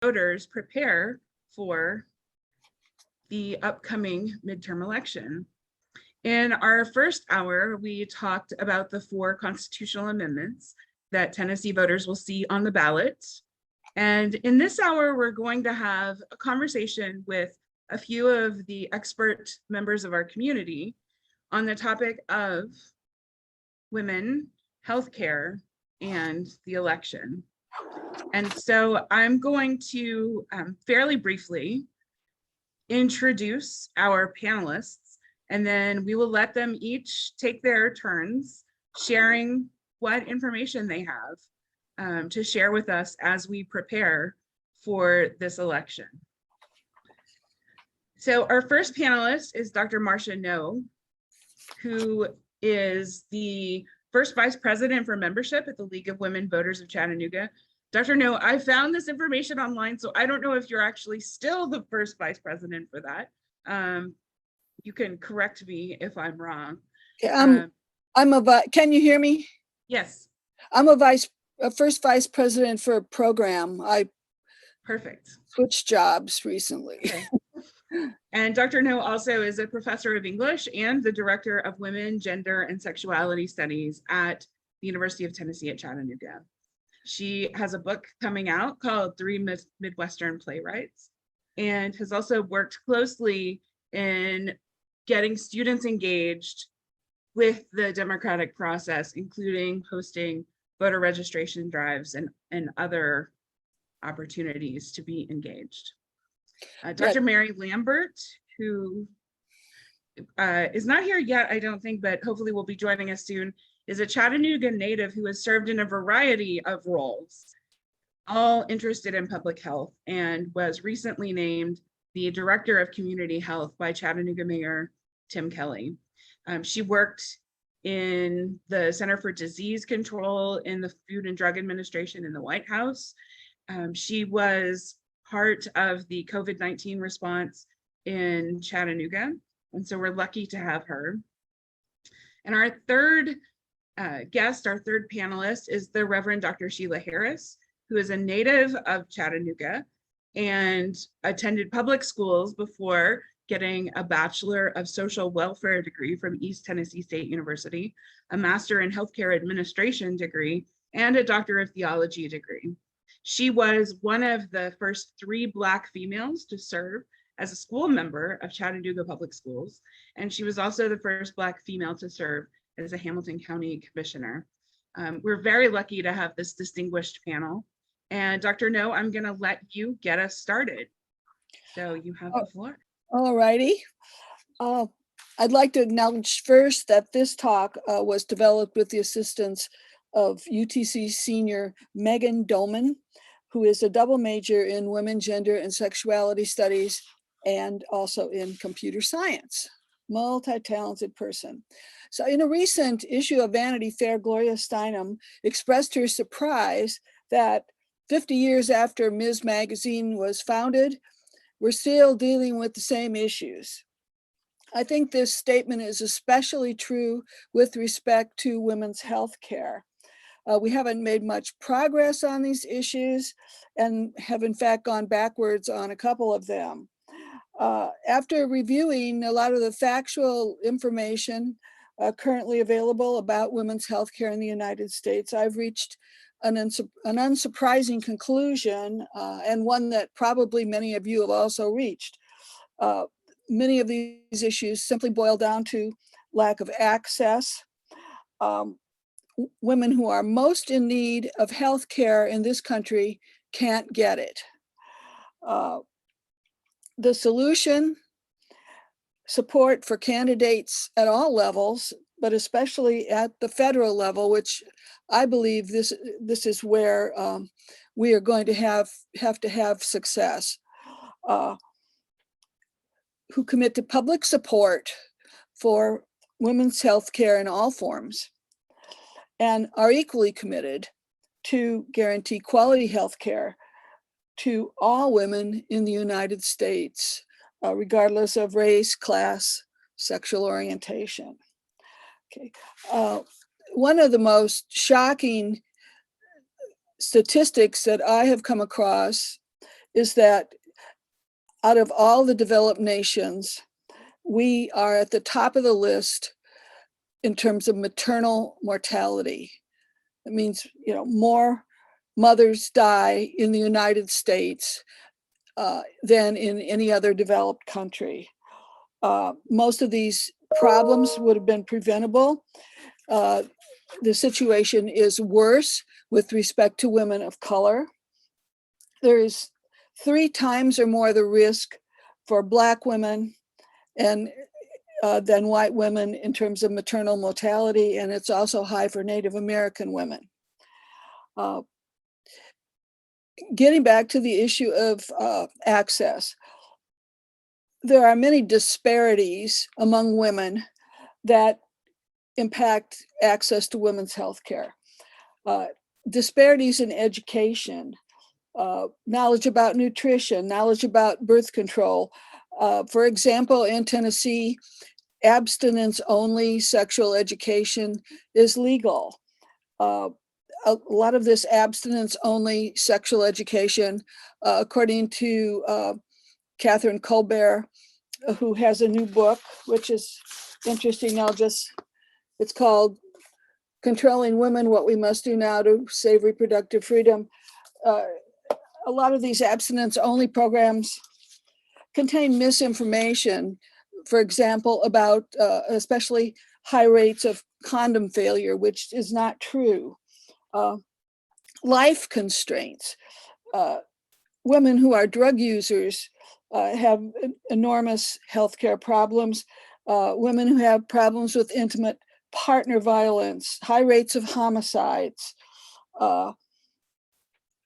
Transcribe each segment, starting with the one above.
voters prepare for the upcoming midterm election. In our first hour, we talked about the 4 constitutional amendments that Tennessee voters will see on the ballot. And in this hour, we're going to have a conversation with a few of the expert members of our community on the topic of women, healthcare, and the election. And so I'm going to fairly briefly introduce our panelists, and then we will let them each take their turns sharing what information they have to share with us as we prepare for this election. So our first panelist is Dr. Marcia Noe, who is the first vice president for membership at the League of Women Voters of Chattanooga. Dr. Noe, I found this information online, so I don't know if you're actually still the first vice president for that. You can correct me if I'm wrong. Can you hear me? Yes. I'm a first vice president for a program. I Perfect. switched jobs recently. Okay. And Dr. Noe also is a professor of English and the director of Women, Gender, and Sexuality Studies at the University of Tennessee at Chattanooga. She has a book coming out called 3 Midwestern Playwrights, and has also worked closely in getting students engaged with the democratic process, including hosting voter registration drives and other opportunities to be engaged. Dr. Mary Lambert, who is not here yet, I don't think, but hopefully will be joining us soon, is a Chattanooga native who has served in a variety of roles, all interested in public health, and was recently named the Director of Community Health by Chattanooga Mayor Tim Kelly. She worked in the Center for Disease Control in the Food and Drug Administration in the White House. She was part of the COVID-19 response in Chattanooga, and so we're lucky to have her. And our third guest, our third panelist, is the Reverend Dr. Sheila Harris, who is a native of Chattanooga and attended public schools before getting a Bachelor of Social Welfare degree from East Tennessee State University, a Master in Healthcare Administration degree, and a Doctor of Theology degree. She was one of the first 3 Black females to serve as a school member of Chattanooga Public Schools, and she was also the first Black female to serve as a Hamilton County Commissioner. We're very lucky to have this distinguished panel. And Dr. Noe, I'm gonna let you get us started. So you have the floor. All righty. I'd like to acknowledge first that this talk was developed with the assistance of UTC senior Megan Doman, who is a double major in women, gender, and sexuality studies, and also in computer science. Multi-talented person. So in a recent issue of Vanity Fair, Gloria Steinem expressed her surprise that 50 years after Ms. Magazine was founded, we're still dealing with the same issues. I think this statement is especially true with respect to women's health care. We haven't made much progress on these issues and have in fact gone backwards on a couple of them. After reviewing a lot of the factual information currently available about women's health care in the United States, I've reached an unsurprising conclusion, and one that probably many of you have also reached. Many of these issues simply boil down to lack of access. Women who are most in need of health care in this country can't get it. The solution, support for candidates at all levels, but especially at the federal level, which I believe this is where we are going to have success, who commit to public support for women's health care in all forms, and are equally committed to guarantee quality health care to all women in the United States, regardless of race, class, sexual orientation. Okay. One of the most shocking statistics that I have come across is that out of all the developed nations, we are at the top of the list in terms of maternal mortality. It means, more mothers die in the United States than in any other developed country. Most of these problems would have been preventable. The situation is worse with respect to women of color. There is 3 times or more the risk for Black women and than white women in terms of maternal mortality, and it's also high for Native American women. Getting back to the issue of access, there are many disparities among women that impact access to women's health care. Disparities in education, knowledge about nutrition, knowledge about birth control. For example, in Tennessee, abstinence-only sexual education is legal. A lot of this abstinence-only sexual education, according to Catherine Colbert, who has a new book, which is interesting. It's called Controlling Women, What We Must Do Now to Save Reproductive Freedom. A lot of these abstinence-only programs contain misinformation, for example, about especially high rates of condom failure, which is not true. Life constraints. Women who are drug users have enormous healthcare problems. Women who have problems with intimate partner violence, high rates of homicides.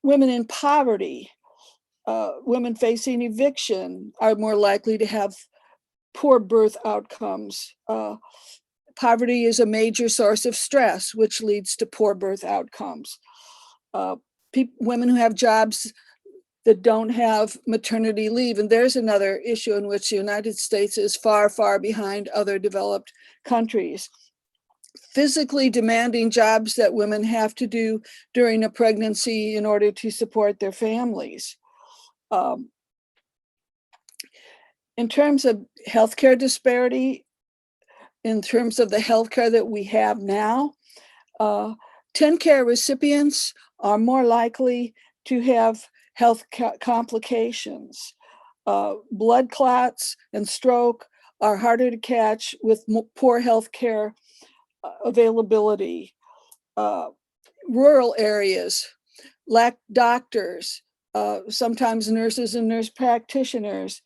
Women in poverty, women facing eviction are more likely to have poor birth outcomes. Poverty is a major source of stress, which leads to poor birth outcomes. Women who have jobs that don't have maternity leave. And there's another issue in which the United States is far, far behind other developed countries. Physically demanding jobs that women have to do during a pregnancy in order to support their families. In terms of healthcare disparity, in terms of the healthcare that we have now, TennCare recipients are more likely to have health complications. Blood clots and stroke are harder to catch with poor healthcare availability. Rural areas lack doctors, sometimes nurses and nurse practitioners.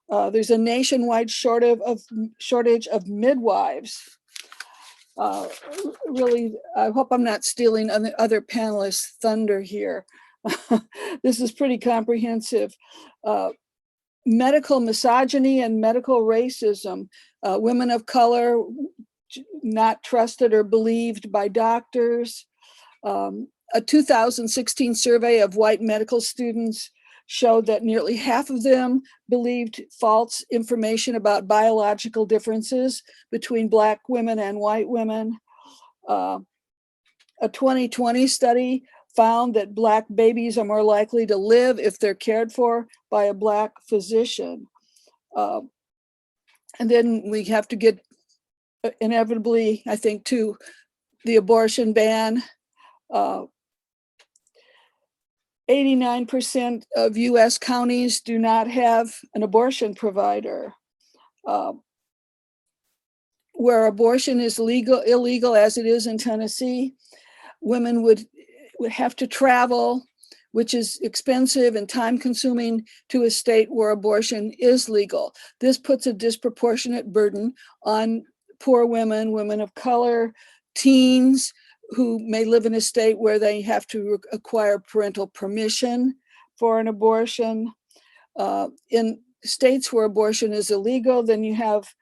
There's a nationwide shortage of midwives. Really, I hope I'm not stealing other panelists' thunder here. This is pretty comprehensive. Medical misogyny and medical racism. Women of color not trusted or believed by doctors. A 2016 survey of white medical students showed that nearly half of them believed false information about biological differences between Black women and white women. A 2020 study found that Black babies are more likely to live if they're cared for by a Black physician. And then we have to get inevitably, I think, to the abortion ban. 89% of US counties do not have an abortion provider. Where abortion is illegal as it is in Tennessee, women would have to travel, which is expensive and time consuming, to a state where abortion is legal. This puts a disproportionate burden on poor women, women of color, teens, who may live in a state where they have to acquire parental permission for an abortion. In states where abortion is illegal, then you have,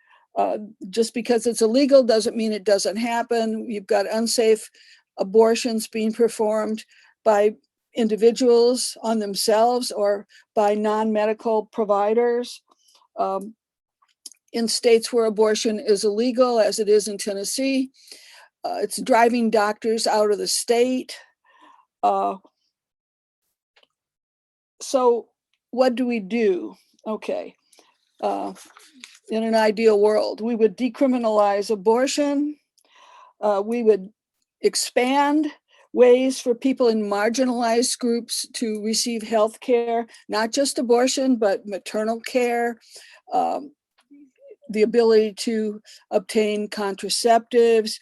just because it's illegal doesn't mean it doesn't happen. You've got unsafe abortions being performed by individuals on themselves or by non-medical providers. In states where abortion is illegal, as it is in Tennessee, it's driving doctors out of the state. So what do we do? Okay. In an ideal world, we would decriminalize abortion. We would expand ways for people in marginalized groups to receive health care, not just abortion, but maternal care, the ability to obtain contraceptives,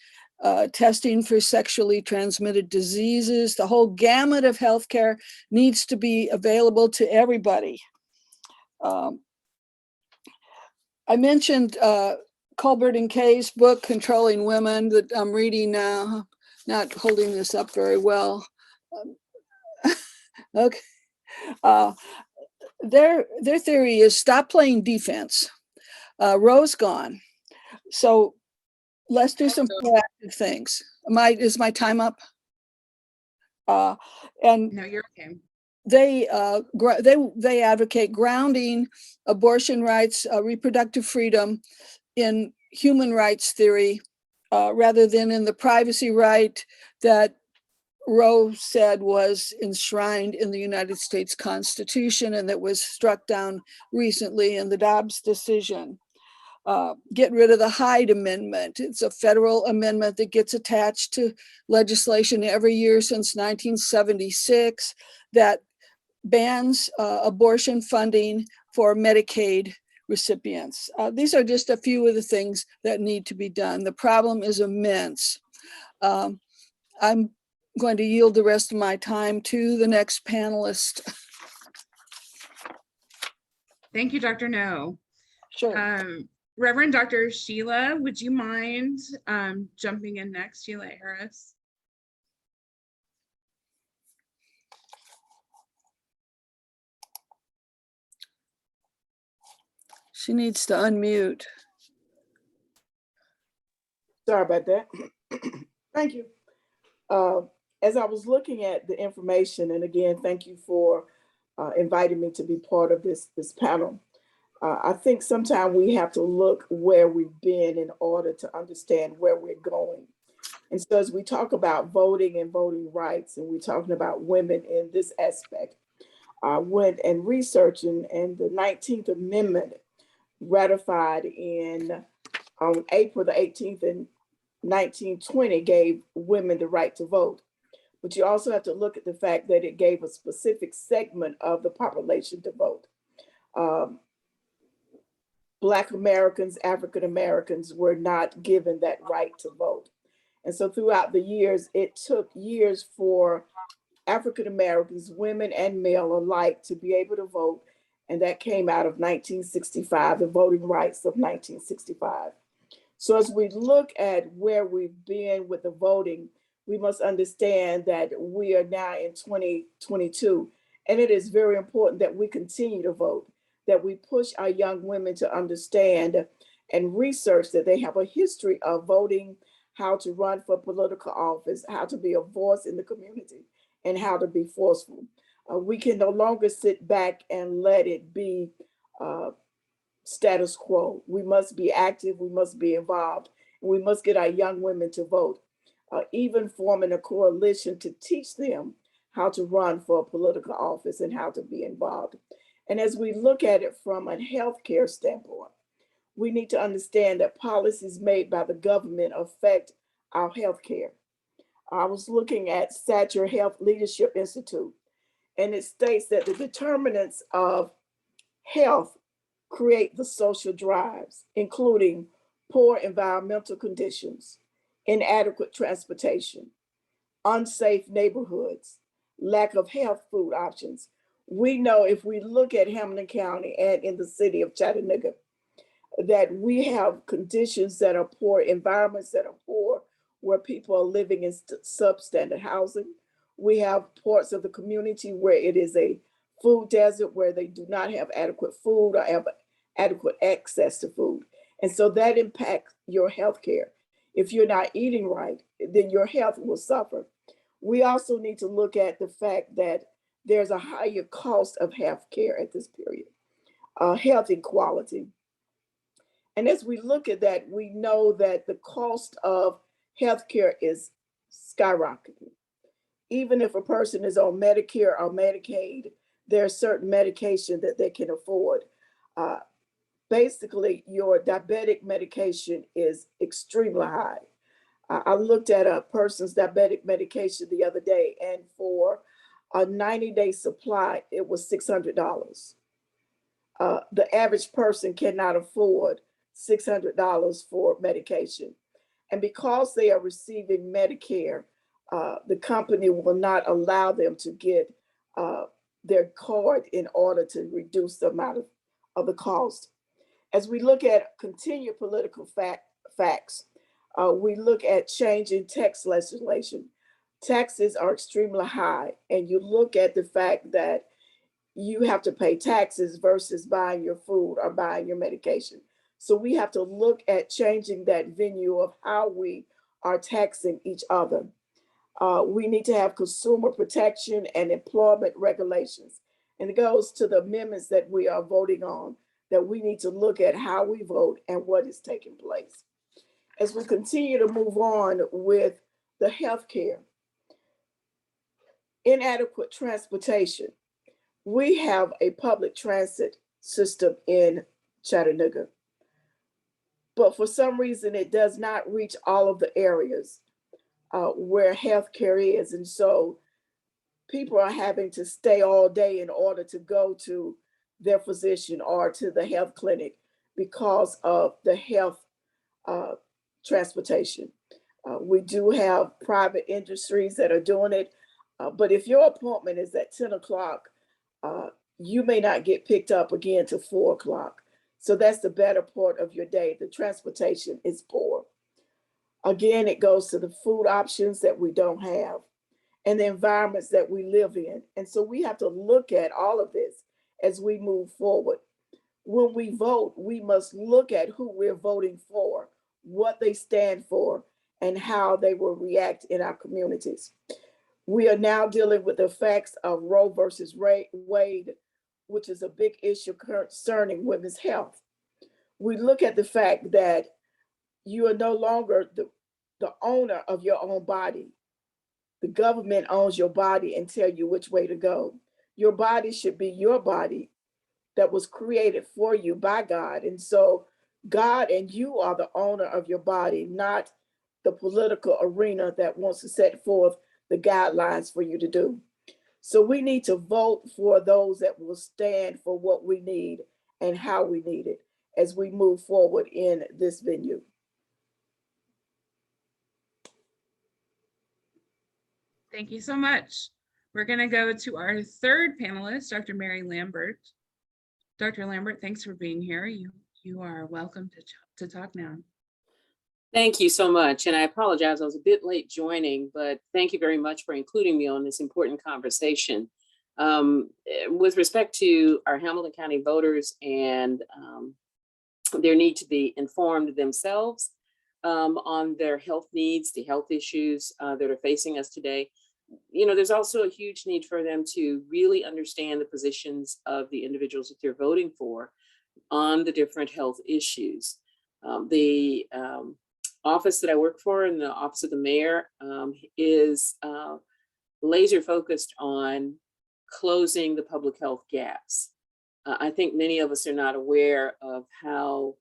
testing for sexually transmitted diseases. The whole gamut of healthcare needs to be available to everybody. I mentioned Colbert and Kay's book, Controlling Women, that I'm reading now. Not holding this up very well. Okay. Their theory is stop playing defense. Roe's gone. So let's do some proactive things. Is my time up? And No, you're okay. they advocate grounding abortion rights, reproductive freedom in human rights theory, rather than in the privacy right that Roe said was enshrined in the United States Constitution and that was struck down recently in the Dobbs decision. Get rid of the Hyde Amendment. It's a federal amendment that gets attached to legislation every year since 1976 that bans abortion funding for Medicaid recipients. These are just a few of the things that need to be done. The problem is immense. I'm going to yield the rest of my time to the next panelist. Thank you, Dr. Noe. Sure. Reverend Dr. Sheila, would you mind jumping in next? Sheila Harris. She needs to unmute. Sorry about that. Thank you. As I was looking at the information, and again, thank you for inviting me to be part of this panel. I think sometimes we have to look where we've been in order to understand where we're going. And so as we talk about voting and voting rights, and we're talking about women in this aspect, I went and researching, and the 19th Amendment ratified on April the 18th in 1920 gave women the right to vote. But you also have to look at the fact that it gave a specific segment of the population to vote. Black Americans, African Americans were not given that right to vote. And so throughout the years, it took years for African Americans, women and male alike, to be able to vote. And that came out of 1965, the Voting Rights of 1965. So as we look at where we've been with the voting, we must understand that we are now in 2022, and it is very important that we continue to vote, that we push our young women to understand and research that they have a history of voting, how to run for political office, how to be a voice in the community, and how to be forceful. We can no longer sit back and let it be status quo. We must be active, we must be involved, and we must get our young women to vote, even forming a coalition to teach them how to run for a political office and how to be involved. And as we look at it from a healthcare standpoint, we need to understand that policies made by the government affect our healthcare. I was looking at Satcher Health Leadership Institute, and it states that the determinants of health create the social drives, including poor environmental conditions, inadequate transportation, unsafe neighborhoods, lack of health food options. We know if we look at Hamilton County and in the city of Chattanooga, that we have conditions that are poor, environments that are poor, where people are living in substandard housing. We have parts of the community where it is a food desert, where they do not have adequate food or have adequate access to food. And so that impacts your health care. If you're not eating right, then your health will suffer. We also need to look at the fact that there's a higher cost of health care at this period, health inequality. And as we look at that, we know that the cost of healthcare is skyrocketing. Even if a person is on Medicare or Medicaid, there's certain medication that they can afford. Basically, your diabetic medication is extremely high. I looked at a person's diabetic medication the other day, and for a 90-day supply, it was $600. The average person cannot afford $600 for medication. And because they are receiving Medicare, the company will not allow them to get their card in order to reduce the amount of the cost. As we look at continued political facts, we look at changing tax legislation. Taxes are extremely high, and you look at the fact that you have to pay taxes versus buying your food or buying your medication. So we have to look at changing that venue of how we are taxing each other. We need to have consumer protection and employment regulations. And it goes to the amendments that we are voting on, that we need to look at how we vote and what is taking place. As we continue to move on with the healthcare, inadequate transportation. We have a public transit system in Chattanooga, but for some reason it does not reach all of the areas where healthcare is. And so people are having to stay all day in order to go to their physician or to the health clinic because of the health transportation. We do have private industries that are doing it, but if your appointment is at 10 o'clock, you may not get picked up again till 4 o'clock. So that's the better part of your day. The transportation is poor. Again, it goes to the food options that we don't have and the environments that we live in. And so we have to look at all of this as we move forward. When we vote, we must look at who we're voting for, what they stand for, and how they will react in our communities. We are now dealing with the effects of Roe versus Wade, which is a big issue concerning women's health. We look at the fact that you are no longer the owner of your own body. The government owns your body and tell you which way to go. Your body should be your body that was created for you by God. And so God and you are the owner of your body, not the political arena that wants to set forth the guidelines for you to do. So we need to vote for those that will stand for what we need and how we need it as we move forward in this venue. Thank you so much. We're going to go to our third panelist, Dr. Mary Lambert. Dr. Lambert, thanks for being here. You are welcome to talk now. Thank you so much. And I apologize, I was a bit late joining, but thank you very much for including me on this important conversation. With respect to our Hamilton County voters and their need to be informed themselves on their health needs, the health issues that are facing us today, you know, there's also a huge need for them to really understand the positions of the individuals that they're voting for on the different health issues. The office that I work for in the office of the mayor is laser focused on closing the public health gaps. I think many of us are not aware of how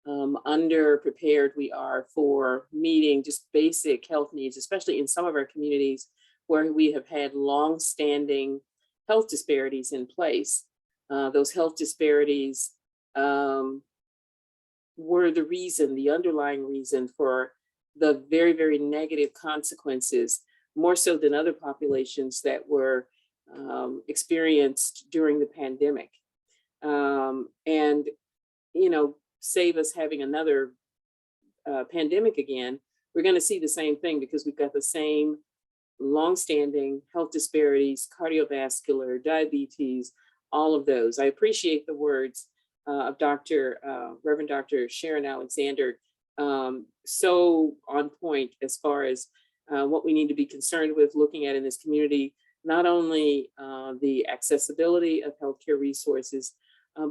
underprepared we are for meeting just basic health needs, especially in some of our communities where we have had long-standing health disparities in place. Those health disparities were the underlying reason for the very, very negative consequences, more so than other populations that were experienced during the pandemic. And, you know, save us having another pandemic again, we're going to see the same thing because we've got the same longstanding health disparities, cardiovascular, diabetes, all of those. I appreciate the words of Reverend Dr. Sharon Alexander, so on point as far as what we need to be concerned with looking at in this community, not only the accessibility of healthcare resources,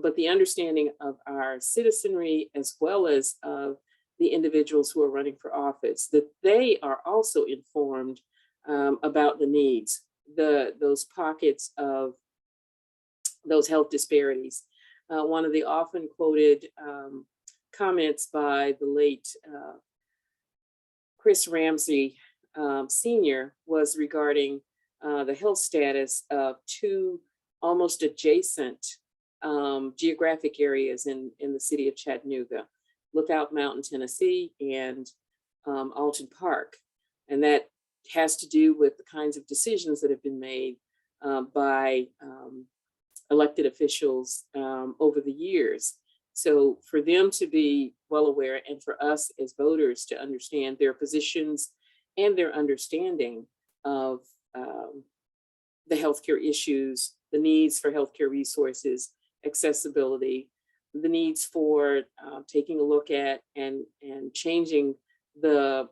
but the understanding of our citizenry as well as of the individuals who are running for office, that they are also informed about the needs, those pockets of those health disparities. One of the often quoted comments by the late Chris Ramsey Sr. was regarding the health status of two almost adjacent geographic areas in the city of Chattanooga, Lookout Mountain, Tennessee, and Alton Park. And that has to do with the kinds of decisions that have been made by elected officials over the years. So for them to be well aware, and for us as voters to understand their positions and their understanding of the healthcare issues, the needs for healthcare resources, accessibility, the needs for taking a look at and changing the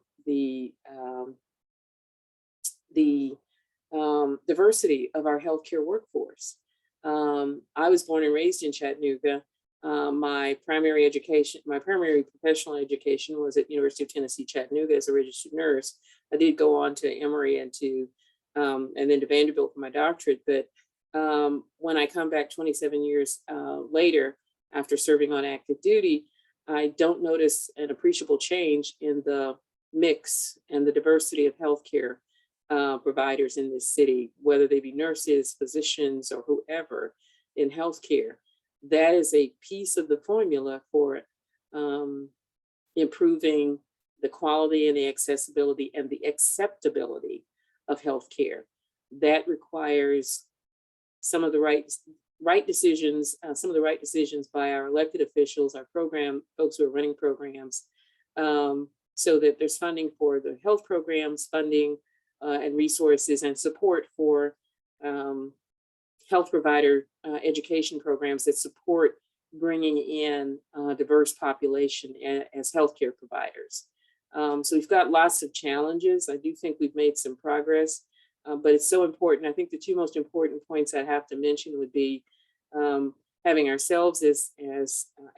diversity of our healthcare workforce. I was born and raised in Chattanooga. My primary professional education was at University of Tennessee, Chattanooga as a registered nurse. I did go on to Emory and then to Vanderbilt for my doctorate. But when I come back 27 years later, after serving on active duty, I don't notice an appreciable change in the mix and the diversity of healthcare providers in this city, whether they be nurses, physicians, or whoever in healthcare. That is a piece of the formula for improving the quality and the accessibility and the acceptability of healthcare. That requires some of the right decisions by our elected officials, our program folks who are running programs, so that there's funding for the health programs, funding and resources and support for health provider education programs that support bringing in a diverse population as healthcare providers. So we've got lots of challenges. I do think we've made some progress, but it's so important. I think the two most important points I have to mention would be having ourselves as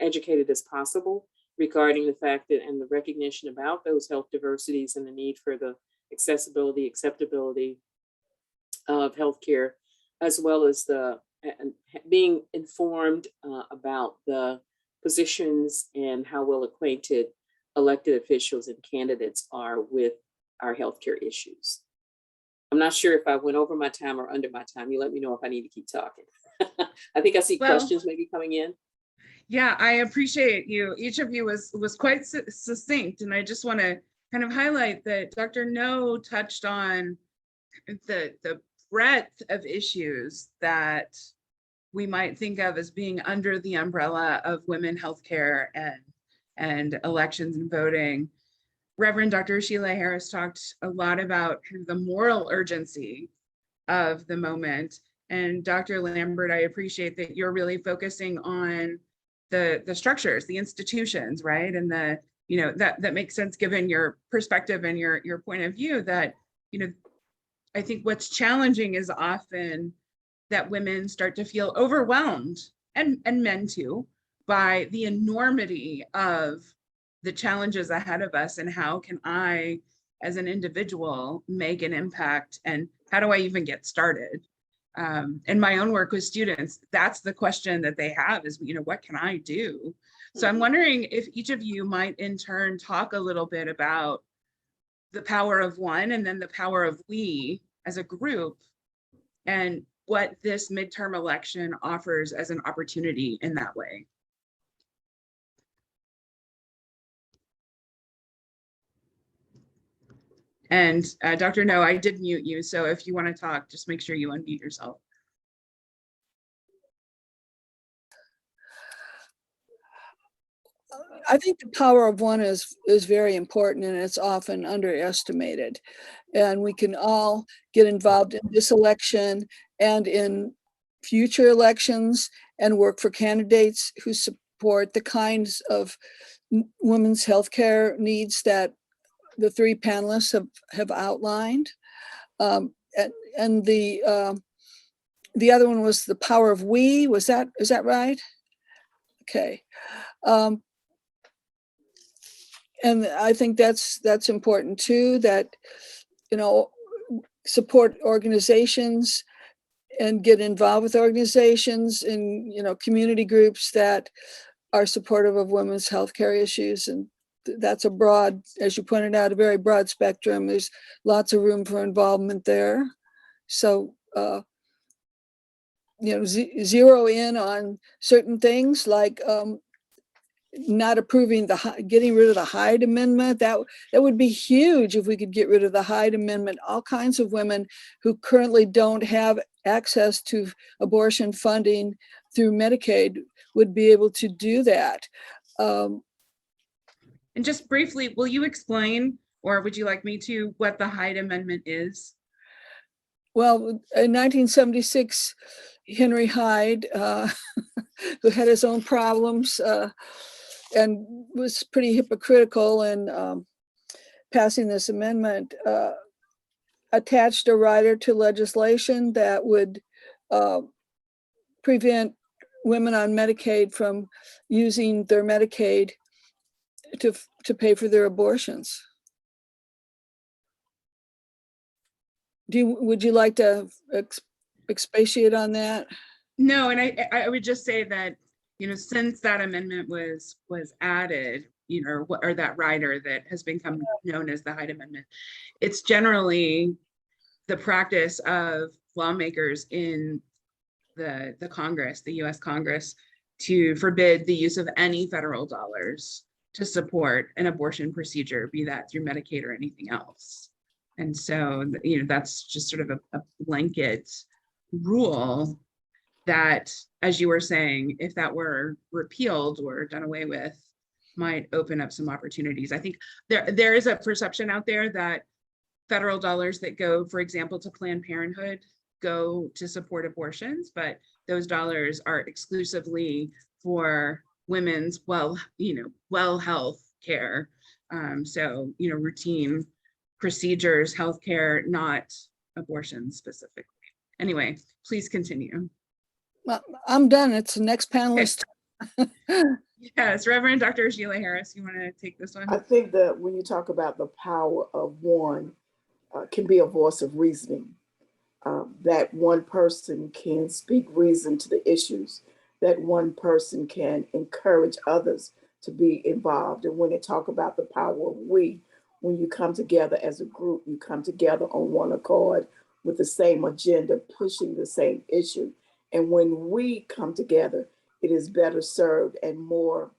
educated as possible regarding the fact that and the recognition about those health diversities and the need for the accessibility, acceptability of healthcare, as well as being informed about the positions and how well acquainted elected officials and candidates are with our healthcare issues. I'm not sure if I went over my time or under my time. You let me know if I need to keep talking. I think I see questions maybe coming in. Yeah, I appreciate you. Each of you was quite succinct, and I just want to kind of highlight that Dr. Noe touched on the breadth of issues that we might think of as being under the umbrella of women healthcare and elections and voting. Reverend Dr. Sheila Harris talked a lot about kind of the moral urgency of the moment. And Dr. Lambert, I appreciate that you're really focusing on the structures, the institutions, right? And that makes sense given your perspective and your point of view that, I think what's challenging is often that women start to feel overwhelmed, and men too, by the enormity of the challenges ahead of us, and how can I, as an individual, make an impact, and how do I even get started? In my own work with students, that's the question that they have is, what can I do? So I'm wondering if each of you might in turn talk a little bit about the power of one and then the power of we as a group, and what this midterm election offers as an opportunity in that way. And Dr. Noe, I did mute you, so if you want to talk, just make sure you unmute yourself. I think the power of one is very important, and it's often underestimated. And we can all get involved in this election and in future elections and work for candidates who support the kinds of women's healthcare needs that the three panelists have outlined. And the other one was the power of we. Is that right? Okay. And I think that's important too, that, support organizations and get involved with organizations and, you know, community groups that are supportive of women's healthcare issues. And that's a broad, as you pointed out, a very broad spectrum. There's lots of room for involvement there. So, you know, zero in on certain things like not approving getting rid of the Hyde Amendment. That would be huge if we could get rid of the Hyde Amendment. All kinds of women who currently don't have access to abortion funding through Medicaid would be able to do that. And just briefly, will you explain, or would you like me to, what the Hyde Amendment is? Well, in 1976, Henry Hyde, who had his own problems and was pretty hypocritical in passing this amendment, attached a rider to legislation that would prevent women on Medicaid from using their Medicaid to pay for their abortions. Would you like to expatiate on that? No, and I would just say that, you know, since that amendment was added, you know, or that rider that has become known as the Hyde Amendment, it's generally the practice of lawmakers in the Congress, the US Congress, to forbid the use of any federal dollars to support an abortion procedure, be that through Medicaid or anything else. And so, you know, that's just sort of a blanket rule that, as you were saying, if that were repealed or done away with, might open up some opportunities. I think there is a perception out there that federal dollars that go, for example, to Planned Parenthood go to support abortions, but those dollars are exclusively for women's well health care. So, you know, routine procedures, healthcare, not abortion specifically. Anyway, please continue. Well, I'm done. It's the next panelist. Okay. Yes, Reverend Dr. Sheila Harris, you want to take this one? I think that when you talk about the power of one, can be a voice of reasoning. That one person can speak reason to the issues. That one person can encourage others to be involved. And when they talk about the power of we, when you come together as a group, you come together on one accord with the same agenda, pushing the same issue. And when we come together, it is better served and more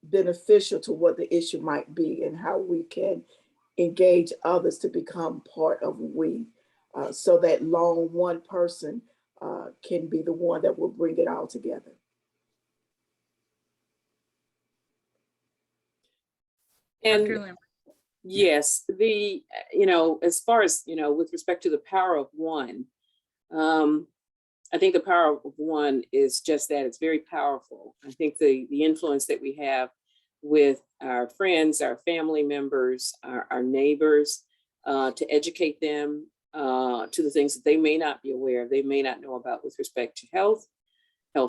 beneficial to what the issue might be and how we can engage others to become part of we, so that lone one person can be the one that will bring it all together. And Dr. Lambert. yes, you know, as far as, you know, with respect to the power of one, I think the power of one is just that. It's very powerful. I think the influence that we have with our friends, our family members, our neighbors, to educate them to the things that they may not be aware of, they may not know about with respect to health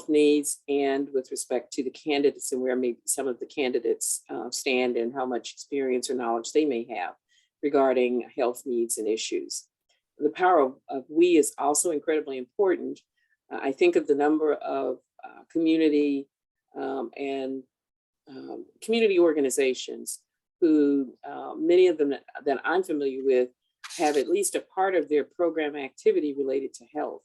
needs, and with respect to the candidates and where maybe some of the candidates stand and how much experience or knowledge they may have regarding health needs and issues. The power of we is also incredibly important. I think of the number of community and community organizations who, many of them that I'm familiar with, have at least a part of their program activity related to health.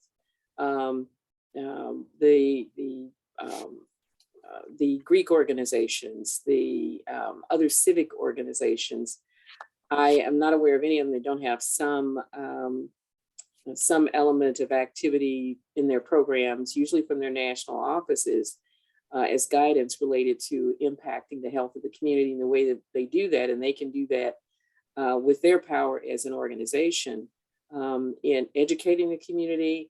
The Greek organizations, the other civic organizations, I am not aware of any of them that don't have some element of activity in their programs, usually from their national offices, as guidance related to impacting the health of the community in the way that they do that. And they can do that with their power as an organization in educating the community,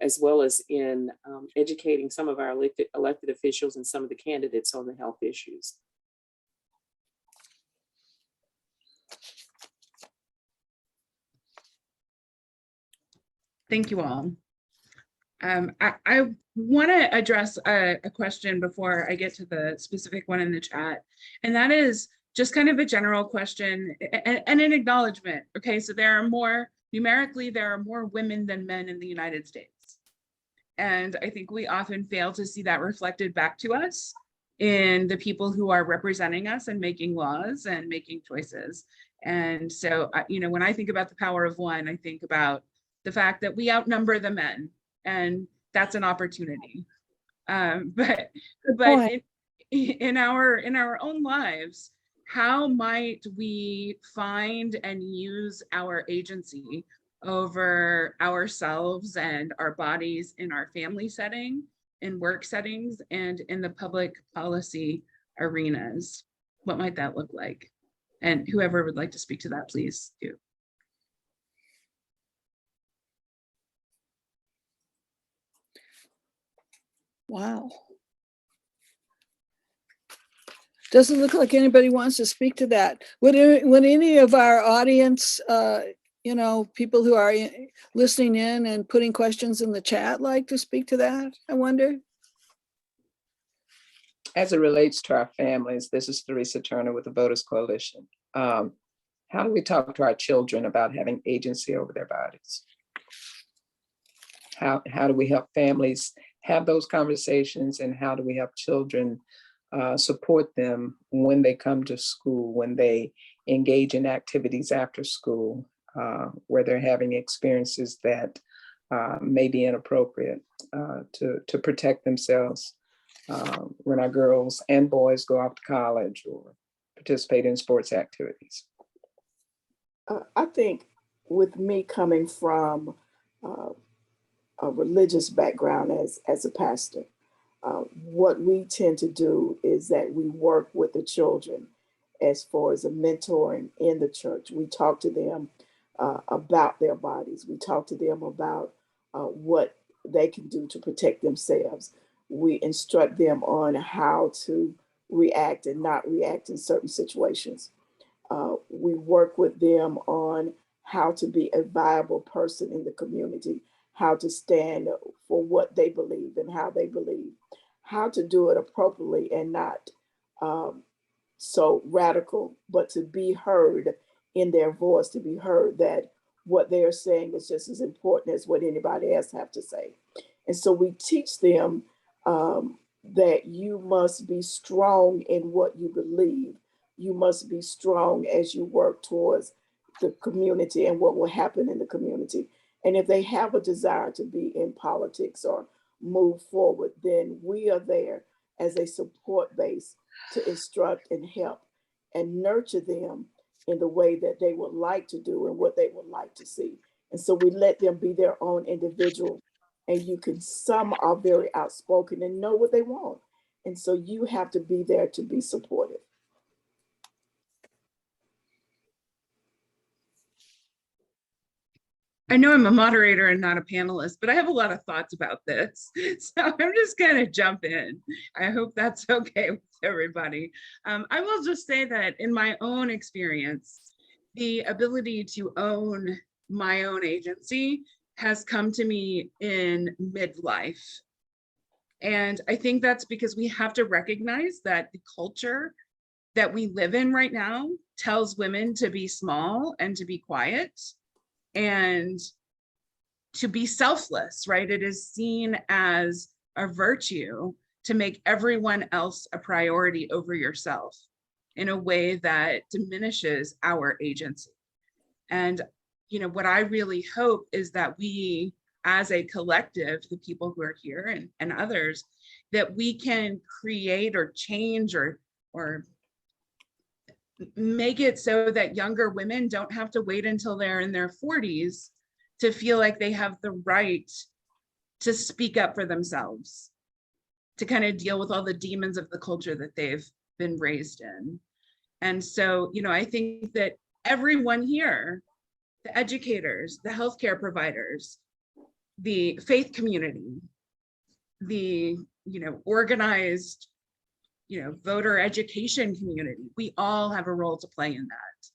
as well as in educating some of our elected officials and some of the candidates on the health issues. Thank you all. I want to address a question before I get to the specific one in the chat, and that is just kind of a general question and an acknowledgement. Okay, so there are more numerically, there are more women than men in the United States. And I think we often fail to see that reflected back to us in the people who are representing us and making laws and making choices. And so, when I think about the power of one, I think about the fact that we outnumber the men, and that's an opportunity. But in our own lives, how might we find and use our agency over ourselves and our bodies in our family setting, in work settings, and in the public policy arenas? What might that look like? And whoever would like to speak to that, please do. Wow. Doesn't look like anybody wants to speak to that. Would any of our audience, people who are listening in and putting questions in the chat like to speak to that, I wonder? As it relates to our families, this is Theresa Turner with the Voters Coalition. How do we talk to our children about having agency over their bodies? How do we help families have those conversations, and how do we help children support them when they come to school, when they engage in activities after school, where they're having experiences that may be inappropriate, to protect themselves when our girls and boys go off to college or participate in sports activities? I think with me coming from a religious background as a pastor, what we tend to do is that we work with the children as far as a mentoring in the church. We talk to them about their bodies. We talk to them about what they can do to protect themselves. We instruct them on how to react and not react in certain situations. We work with them on how to be a viable person in the community, how to stand for what they believe and how they believe, how to do it appropriately and not so radical, but to be heard in their voice, to be heard that what they are saying is just as important as what anybody else have to say. And so we teach them that you must be strong in what you believe. You must be strong as you work towards the community and what will happen in the community. And if they have a desire to be in politics or move forward, then we are there as a support base to instruct and help and nurture them in the way that they would like to do and what they would like to see. And so we let them be their own individual. And some are very outspoken and know what they want. And so you have to be there to be supportive. I know I'm a moderator and not a panelist, but I have a lot of thoughts about this. So I'm just going to jump in. I hope that's okay with everybody. I will just say that in my own experience, the ability to own my own agency has come to me in midlife. And I think that's because we have to recognize that the culture that we live in right now tells women to be small and to be quiet and to be selfless, right? It is seen as a virtue to make everyone else a priority over yourself in a way that diminishes our agency. And what I really hope is that we, as a collective, the people who are here and others, that we can create or change or make it so that younger women don't have to wait until they're in their 40s to feel like they have the right to speak up for themselves, to kind of deal with all the demons of the culture that they've been raised in. And so, I think that everyone here, the educators, the healthcare providers, the faith community, the, organized, voter education community, we all have a role to play in that.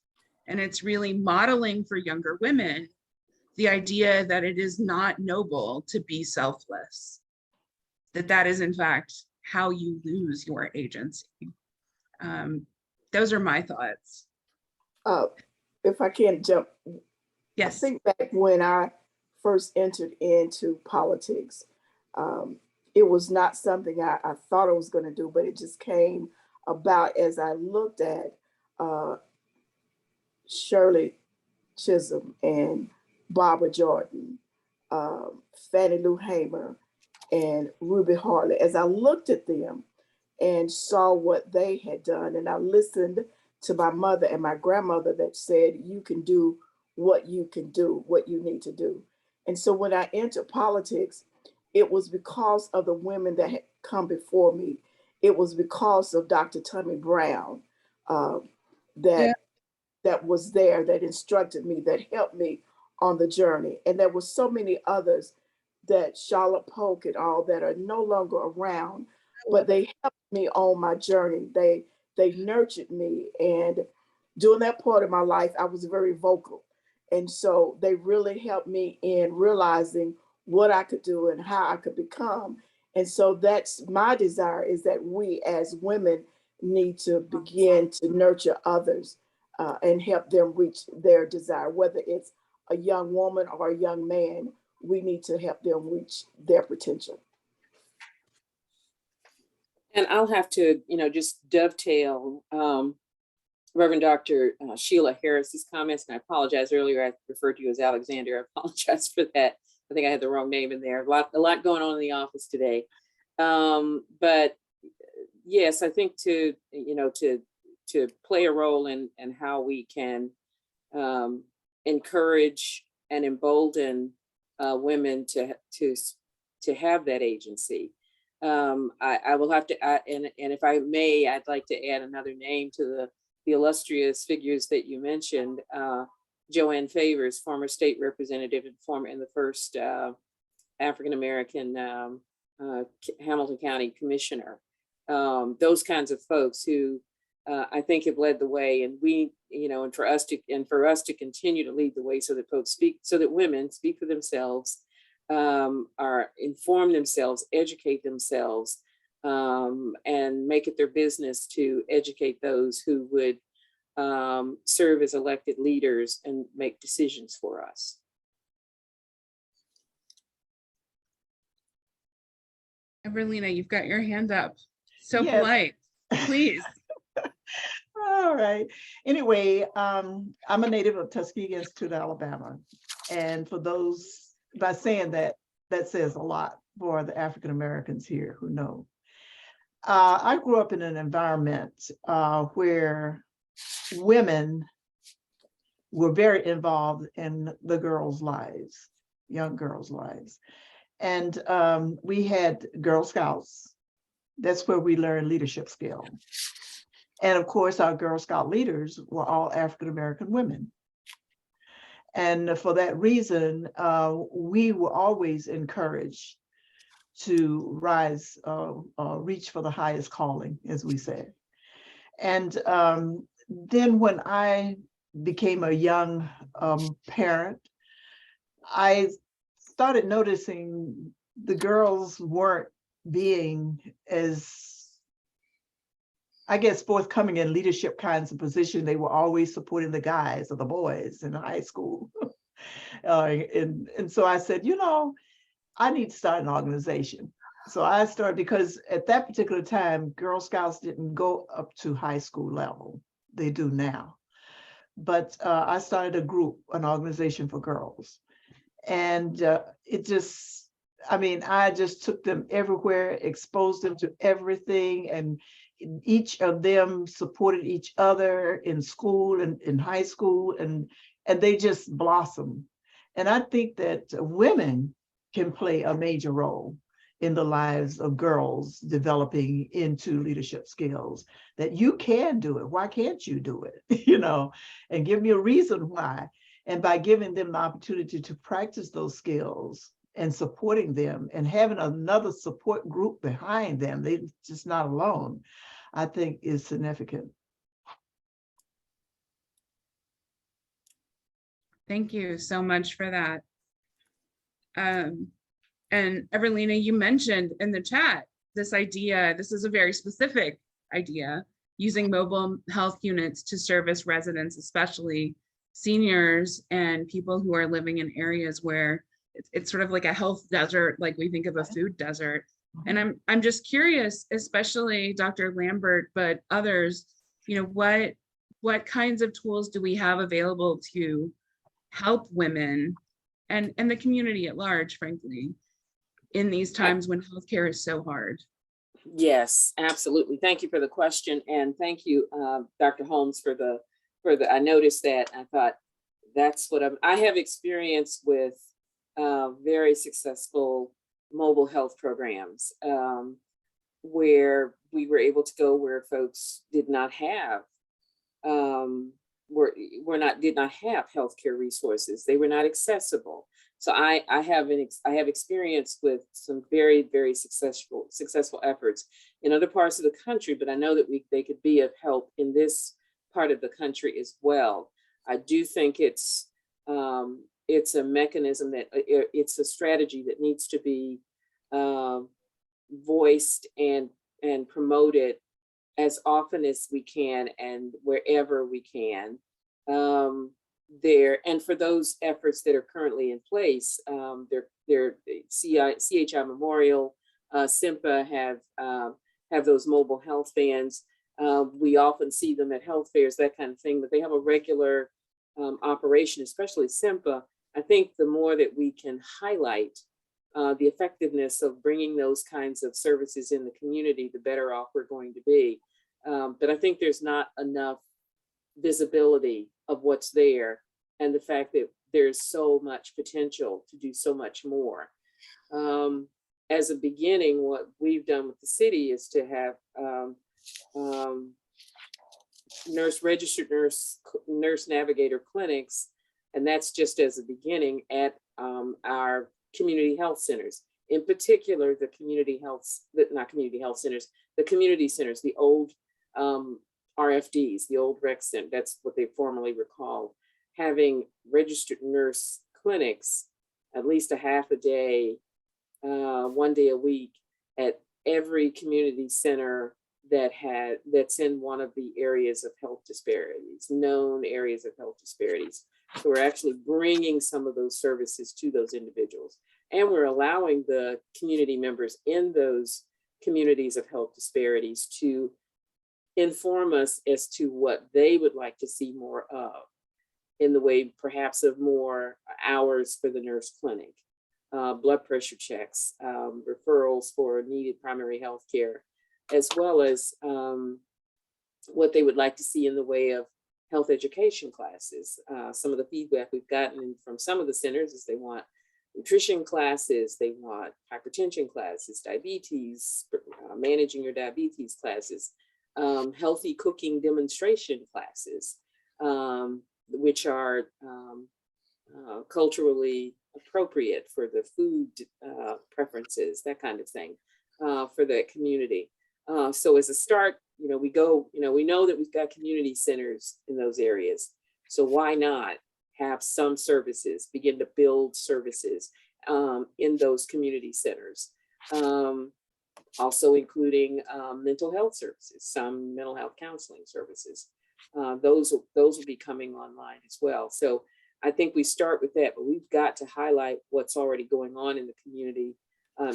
And it's really modeling for younger women the idea that it is not noble to be selfless, that is in fact how you lose your agency. Those are my thoughts. If I can jump Yes. think back when I first entered into politics, it was not something I thought I was going to do, but it just came about as I looked at Shirley Chisholm and Barbara Jordan, Fannie Lou Hamer, and Ruby Hartley. As I looked at them and saw what they had done, and I listened to my mother and my grandmother that said, you can do what you can do, what you need to do. And so when I entered politics, it was because of the women that had come before me. It was because of Dr. Tommy Brown that that was there, that instructed me, that helped me on the journey. And there were so many others, that Charlotte Polk and all, that are no longer around, but they helped me on my journey. They nurtured me. And during that part of my life, I was very vocal. And so they really helped me in realizing what I could do and how I could become. And so that's my desire, is that we as women need to begin to nurture others and help them reach their desire, whether it's a young woman or a young man. We need to help them reach their potential. And I'll have to, just dovetail Reverend Dr. Sheila Harris's comments, and I apologize earlier, I referred to you as Alexander. I apologize for that. I think I had the wrong name in there. A lot going on in the office today. But yes, I think to play a role in how we can encourage and embolden women to have that agency. I will have to add, and if I may, I'd like to add another name to the illustrious figures that you mentioned. Joanne Favors, former state representative and the first African-American Hamilton County commissioner. Those kinds of folks who I think have led the way, and we, and for us to continue to lead the way, so that women speak for themselves, inform themselves, educate themselves, and make it their business to educate those who would serve as elected leaders and make decisions for us. Evelina, you've got your hand up. So Yes. polite. Please. All right. Anyway, I'm a native of Tuskegee Institute, Alabama. And for those, by saying that, that says a lot for the African Americans here who know. I grew up in an environment where women were very involved in the girls' lives, young girls' lives. And we had Girl Scouts. That's where we learned leadership skill. And of course, our Girl Scout leaders were all African-American women. And for that reason, we were always encouraged to rise, reach for the highest calling, as we said. And then when I became a young parent, I started noticing the girls weren't being as, I guess, forthcoming in leadership kinds of position. They were always supporting the guys or the boys in high school. And so I said, I need to start an organization. So I started, because at that particular time, Girl Scouts didn't go up to high school level. They do now. But I started a group, an organization for girls. And it just, I just took them everywhere, exposed them to everything. And each of them supported each other in school and in high school, and they just blossomed. And I think that women can play a major role in the lives of girls developing into leadership skills, that you can do it. Why can't you do it? And give me a reason why. And by giving them the opportunity to practice those skills and supporting them and having another support group behind them, they're just not alone, I think is significant. Thank you so much for that. And Evelina, you mentioned in the chat this idea, this is a very specific idea, using mobile health units to service residents, especially seniors and people who are living in areas where it's sort of like a health desert, like we think of a food desert. And I'm just curious, especially Dr. Lambert, but others, what kinds of tools do we have available to help women and the community at large, frankly, in these times when healthcare is so hard? Yes, absolutely. Thank you for the question. And thank you, Dr. Holmes, for the, I noticed that. I thought that's what I have experience with very successful mobile health programs where we were able to go where folks did not have did not have healthcare resources. They were not accessible. So I have experience with some very, very successful efforts in other parts of the country, but I know that they could be of help in this part of the country as well. I do think it's a mechanism that it's a strategy that needs to be voiced and promoted as often as we can and wherever we can. And for those efforts that are currently in place, they're CHI Memorial, SIMPA have those mobile health vans. We often see them at health fairs, that kind of thing, but they have a regular operation, especially SIMPA. I think the more that we can highlight the effectiveness of bringing those kinds of services in the community, the better off we're going to be. But I think there's not enough visibility of what's there and the fact that there's so much potential to do so much more. As a beginning, what we've done with the city is to have registered nurse navigator clinics, and that's just as a beginning at our community health centers. In particular, the community centers, the old RFDs, the old rec center, that's what they formerly were called, having registered nurse clinics at least a half a day, 1 day a week at every community center that's in one of the areas of health disparities, known areas of health disparities. So we're actually bringing some of those services to those individuals. And we're allowing the community members in those communities of health disparities to inform us as to what they would like to see more of in the way perhaps of more hours for the nurse clinic, blood pressure checks, referrals for needed primary health care, as well as what they would like to see in the way of health education classes. Some of the feedback we've gotten from some of the centers is they want nutrition classes, they want hypertension classes, diabetes, managing your diabetes classes, healthy cooking demonstration classes, which are culturally appropriate for the food preferences, that kind of thing, for that community. So as a start, we know that we've got community centers in those areas. So why not have some services, begin to build services in those community centers? Also including mental health services, some mental health counseling services. Those will be coming online as well. So I think we start with that, but we've got to highlight what's already going on in the community,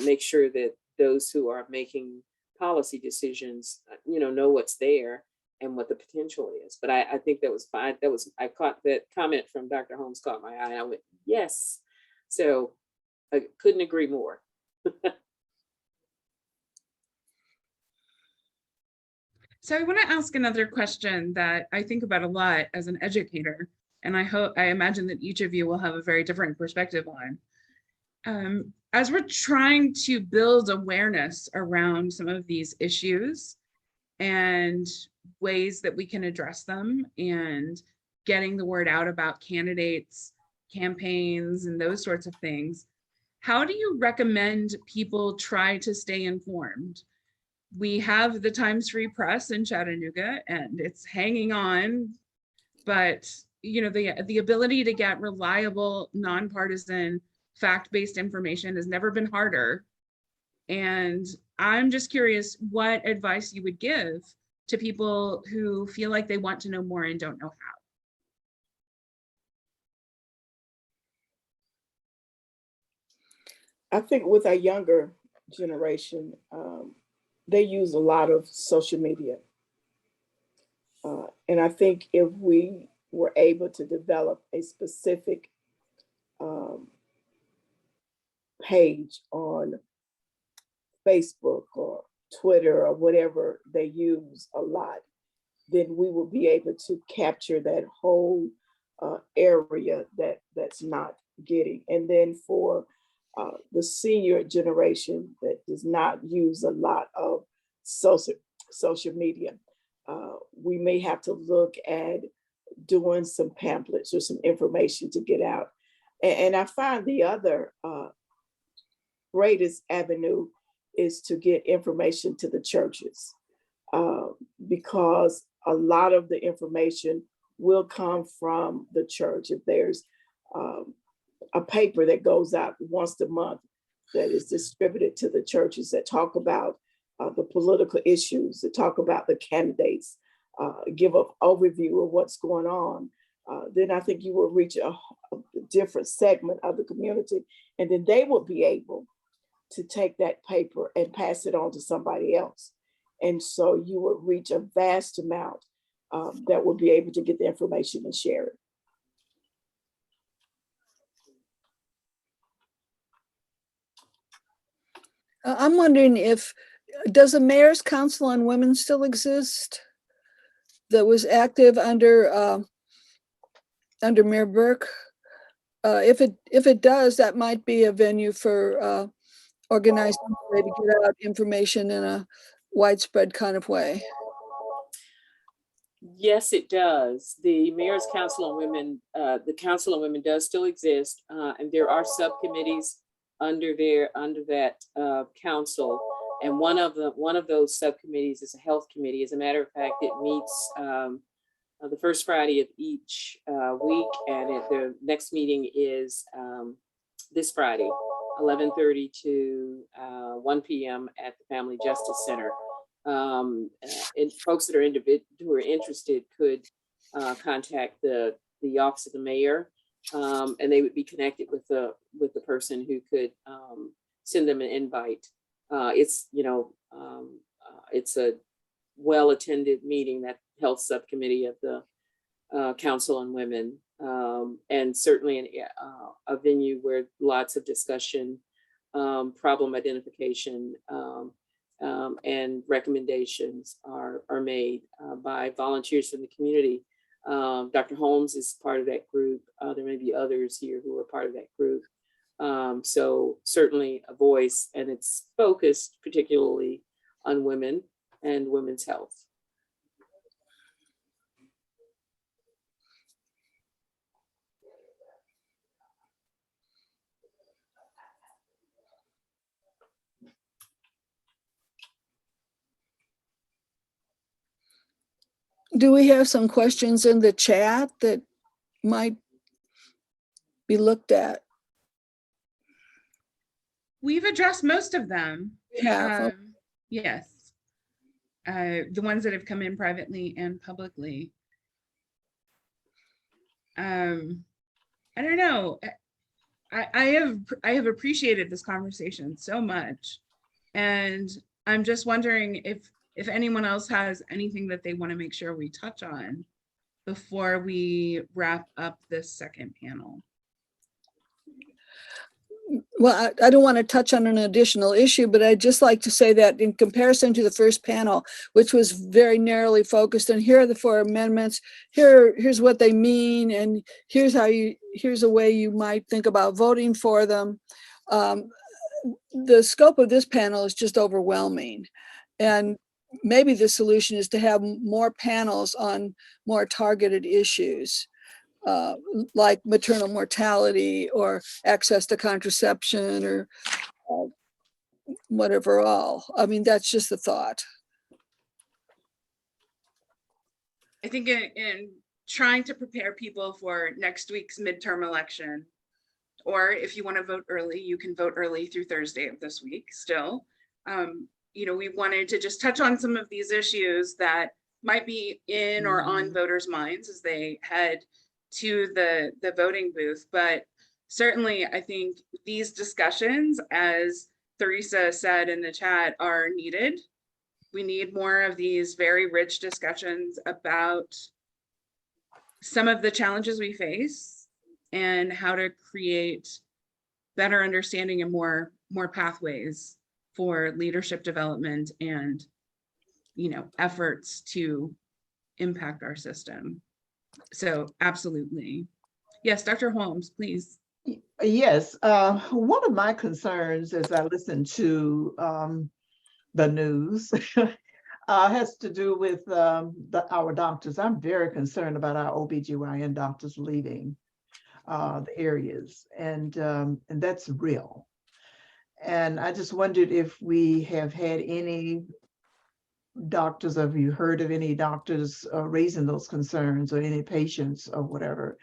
make sure that those who are making policy decisions, know what's there and what the potential is. But I think that was fine. I caught that comment from Dr. Holmes, caught my eye. And I went, yes. So I couldn't agree more. So I want to ask another question that I think about a lot as an educator, and I imagine that each of you will have a very different perspective on. As we're trying to build awareness around some of these issues and ways that we can address them and getting the word out about candidates, campaigns, and those sorts of things, how do you recommend people try to stay informed? We have the Times Free Press in Chattanooga and it's hanging on, but the ability to get reliable, nonpartisan, fact-based information has never been harder. And I'm just curious what advice you would give to people who feel like they want to know more and don't know how. I think with our younger generation, they use a lot of social media. And I think if we were able to develop a specific page on Facebook or Twitter or whatever they use a lot, then we will be able to capture that whole area that's not getting. And then for the senior generation that does not use a lot of social media, we may have to look at doing some pamphlets or some information to get out. And I find the other greatest avenue is to get information to the churches, because a lot of the information will come from the church. If there's a paper that goes out once a month that is distributed to the churches that talk about the political issues, that talk about the candidates, give an overview of what's going on, then I think you will reach a different segment of the community, and then they will be able to take that paper and pass it on to somebody else. And so you will reach a vast amount that will be able to get the information and share it. I'm wondering does a mayor's council on women still exist that was active under Mayor Burke? If it does, that might be a venue for organizing to get out information in a widespread kind of way. Yes, it does. The Mayor's Council on Women, the Council on Women does still exist, and there are subcommittees under that council. And one of those subcommittees is a health committee. As a matter of fact, it meets the first Friday of each week, and the next meeting is this Friday, 11:30 to 1 p.m. at the Family Justice Center. And folks that who are interested could contact the office of the mayor, and they would be connected with the person who could send them an invite. It's it's a well-attended meeting, that health subcommittee of the Council on Women, and certainly a venue where lots of discussion, problem identification, and recommendations are made by volunteers from the community. Dr. Holmes is part of that group. There may be others here who are part of that group. So certainly a voice, and it's focused particularly on women and women's health. Do we have some questions in the chat that might be looked at? We've addressed most of them. Yeah. Yes. The ones that have come in privately and publicly. I don't know. I have appreciated this conversation so much, and I'm just wondering if anyone else has anything that they want to make sure we touch on before we wrap up this second panel. Well, I don't want to touch on an additional issue, but I'd just like to say that in comparison to the first panel, which was very narrowly focused, and here are the 4 amendments, here's what they mean, and here's a way you might think about voting for them. The scope of this panel is just overwhelming. And maybe the solution is to have more panels on more targeted issues. Like maternal mortality or access to contraception or whatever all. I mean, that's just a thought. I think in trying to prepare people for next week's midterm election, or if you want to vote early, you can vote early through Thursday of this week still. We wanted to just touch on some of these issues that might be in or on voters' minds as they head to the voting booth. But certainly, I think these discussions, as Theresa said in the chat, are needed. We need more of these very rich discussions about some of the challenges we face and how to create better understanding and more pathways for leadership development and, efforts to impact our system. So absolutely. Yes, Dr. Holmes, please. Yes, one of my concerns as I listen to the news has to do with our doctors. I'm very concerned about our OBGYN doctors leaving the areas, and that's real. And I just wondered if we have had any doctors, have you heard of any doctors raising those concerns, or any patients or whatever?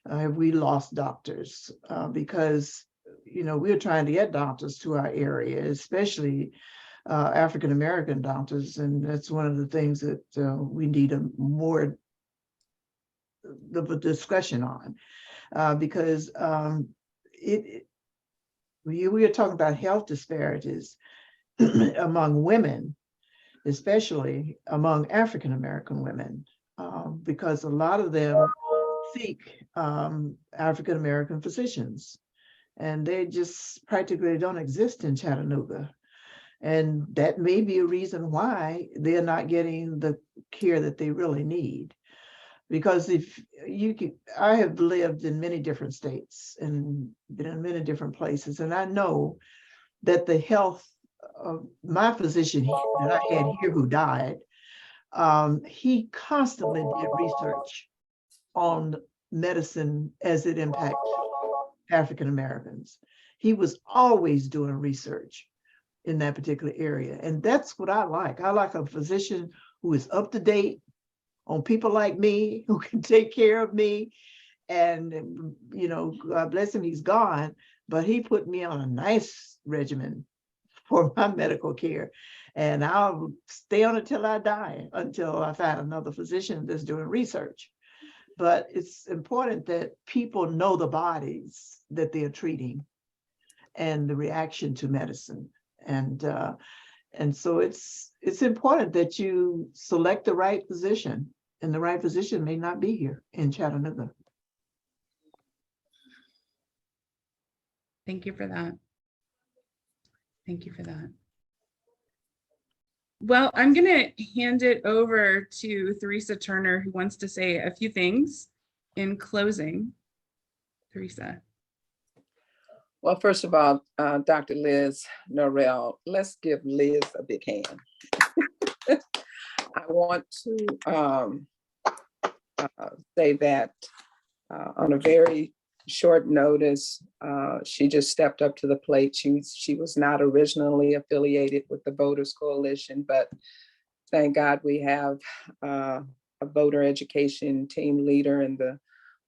Have we lost doctors? Because, we're trying to get doctors to our area, especially African-American doctors. And that's one of the things that we need more of a discussion on, because we are talking about health disparities among women, especially among African-American women, because a lot of them seek African-American physicians, and they just practically don't exist in Chattanooga. And that may be a reason why they're not getting the care that they really need. Because I have lived in many different states and been in many different places, and I know that the health of my physician that I had here who died, he constantly did research on medicine as it impacts African Americans. He was always doing research in that particular area. And that's what I like. I like a physician who is up to date on people like me, who can take care of me. And, God bless him, he's gone, but he put me on a nice regimen for my medical care. And I'll stay on it till I die, until I find another physician that's doing research. But it's important that people know the bodies that they're treating and the reaction to medicine. And so it's important that you select the right physician, and the right physician may not be here in Chattanooga. Thank you for that. Thank you for that. Well, I'm going to hand it over to Theresa Turner, who wants to say a few things in closing. Theresa. Well, first of all, Dr. Liz Norell, let's give Liz a big hand. I want to say that on a very short notice, she just stepped up to the plate. She was not originally affiliated with the Voters Coalition, but thank God we have a voter education team leader in the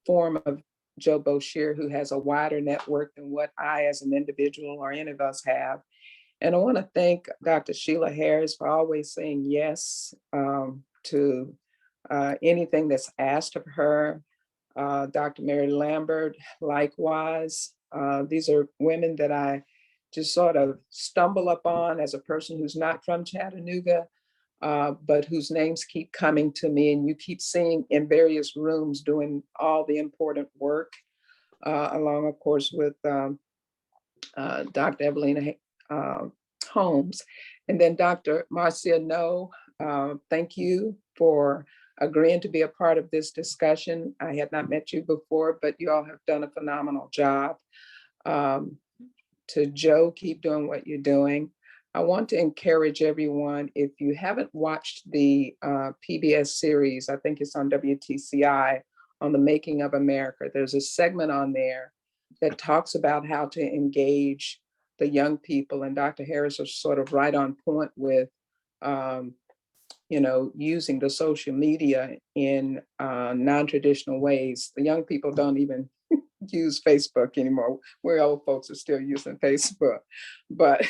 form of Joe Boshier, who has a wider network than what I as an individual or any of us have. And I want to thank Dr. Sheila Harris for always saying yes to anything that's asked of her. Dr. Mary Lambert, likewise. These are women that I just sort of stumble upon as a person who's not from Chattanooga, but whose names keep coming to me, and you keep seeing in various rooms doing all the important work, along, of course, with Dr. Evelina Holmes. And then Dr. Marcia Noe, thank you for agreeing to be a part of this discussion. I had not met you before, but you all have done a phenomenal job. To Joe, keep doing what you're doing. I want to encourage everyone, if you haven't watched the PBS series, I think it's on WTCI, on the Making of America, there's a segment on there that talks about how to engage the young people. And Dr. Harris is sort of right on point with, using the social media in non-traditional ways. The young people don't even use Facebook anymore. We old folks are still using Facebook. But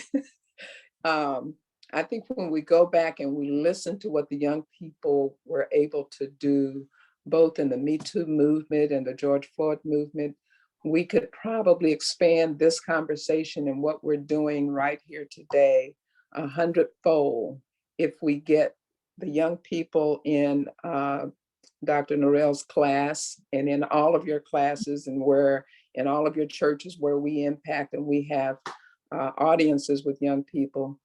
I think when we go back and we listen to what the young people were able to do, both in the Me Too movement and the George Floyd movement, we could probably expand this conversation and what we're doing right here today 100-fold if we get the young people in Dr. Norell's class and in all of your classes and where in all of your churches where we impact and we have audiences with young people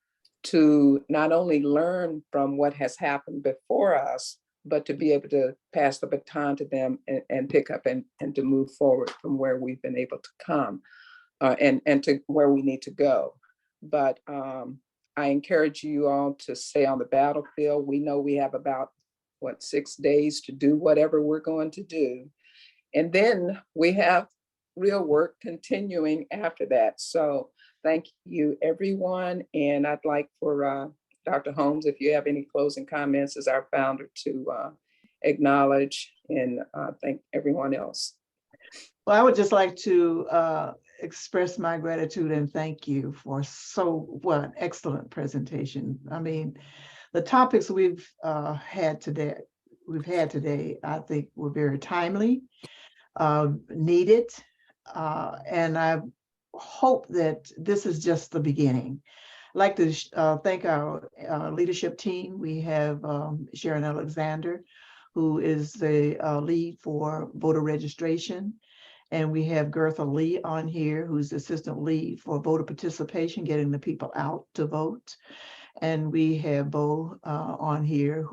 to not only learn from what has happened before us, but to be able to pass the baton to them and pick up and to move forward from where we've been able to come and to where we need to go. But I encourage you all to stay on the battlefield. We know we have about 6 days to do whatever we're going to do. And then we have real work continuing after that. So thank you, everyone. And I'd like for Dr. Holmes, if you have any closing comments as our founder, to acknowledge and thank everyone else. Well, I would just like to express my gratitude and thank you for an excellent presentation. I mean, the topics we've had today, I think were very timely, needed, and I hope that this is just the beginning. I'd like to thank our leadership team. We have Sharon Alexander, who is the lead for voter registration. And we have Gertha Lee on here, who's the assistant lead for voter participation, getting the people out to vote. And we have Bo on here,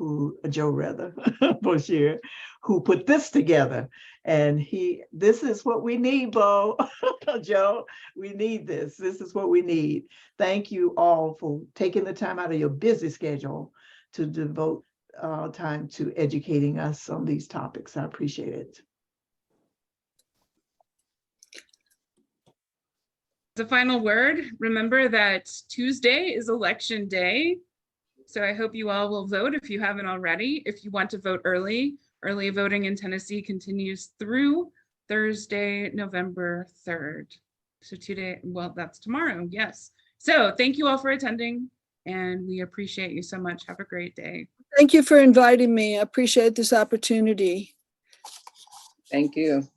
Joe rather, Boshier, who put this together. And this is what we need, Bo, Joe, we need this. This is what we need. Thank you all for taking the time out of your busy schedule to devote time to educating us on these topics. I appreciate it. The final word, remember that Tuesday is election day. So I hope you all will vote if you haven't already. If you want to vote early voting in Tennessee continues through Thursday, November 3rd. So today, well, that's tomorrow, yes. So thank you all for attending and we appreciate you so much. Have a great day. Thank you for inviting me. I appreciate this opportunity. Thank you.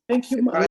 Thank you, Marcia.